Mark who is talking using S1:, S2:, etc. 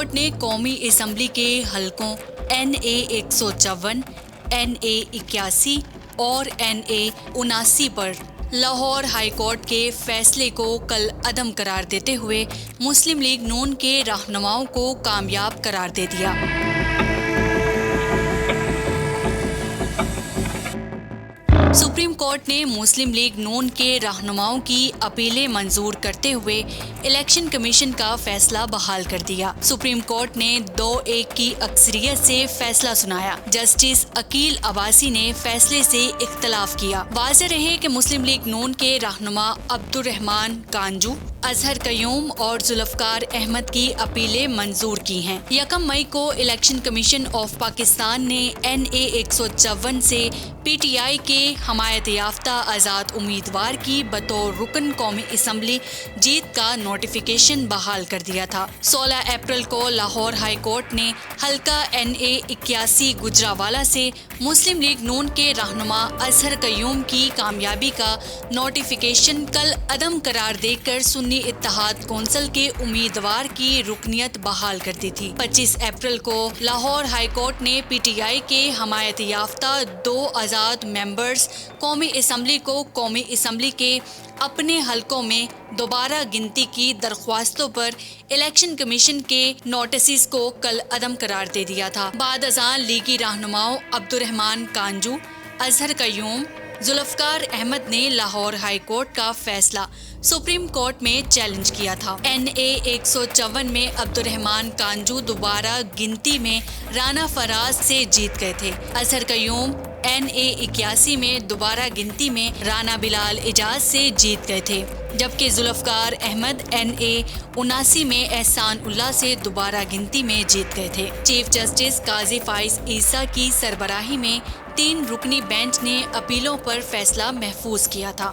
S1: Court نے قومی assembly کے حلقوں NA 154, NA 81 اور NA 79 پر لاہور ہائی کورٹ کے فیصلے کو کل عدم قرار دیتے ہوئے مسلم لیگ نون کے رہنماؤں کو کامیاب قرار دے دیا۔ سپریم کورٹ نے مسلم لیگ نون کے رہنماؤں کی اپیلیں منظور کرتے ہوئے الیکشن کمیشن کا فیصلہ بحال کر دیا۔ سپریم کورٹ نے 2-1 کی اکثریت سے فیصلہ سنایا۔ جسٹس عقیل عباسی نے فیصلے سے اختلاف کیا۔ واضح رہے کہ مسلم لیگ نون کے رہنما عبدالرحمان کانجو، اظہر قیوم اور ذوالفقار احمد کی اپیلیں منظور کی ہیں۔ 1 مئی کو الیکشن کمیشن آف پاکستان نے NA 154 سے PTI کے حمایت یافتہ آزاد امیدوار کی بطور رکن قومی اسمبلی جیت کا نوٹیفیکیشن بحال کر دیا تھا۔ 16 اپریل کو لاہور ہائی کورٹ نے حلقہ NA 81 گجرانوالہ سے مسلم لیگ نون کے رہنما اظہر قیوم کی کامیابی کا نوٹیفیکیشن کل عدم قرار دے کر سنی اتحاد کونسل کے امیدوار کی رکنیت بحال کر دی تھی۔ 25 اپریل کو لاہور ہائی کورٹ نے PTI کے حمایت یافتہ 2 آزاد ممبرز قومی اسمبلی کو قومی اسمبلی کے اپنے حلقوں میں دوبارہ گنتی کی درخواستوں پر الیکشن کمیشن کے نوٹسز کو کل عدم قرار دے دیا تھا۔ بعد ازاں لیگی رہنماؤں عبدالرحمان کانجو، اظہر قیوم، ذوالفقار احمد نے لاہور ہائی کورٹ کا فیصلہ سپریم کورٹ میں چیلنج کیا تھا۔ NA 154 میں عبدالرحمان کانجو دوبارہ گنتی میں رانا فراز سے جیت گئے تھے۔ اظہر قیوم NA 81 میں دوبارہ گنتی میں رانا بلال اعجاز سے جیت گئے تھے، جبکہ ذوالفقار احمد NA 79 میں احسان اللہ سے دوبارہ گنتی میں جیت گئے تھے۔ چیف جسٹس قاضی فائز عیسیٰ کی سربراہی میں 3 رکنی بینچ نے اپیلوں پر فیصلہ محفوظ کیا تھا۔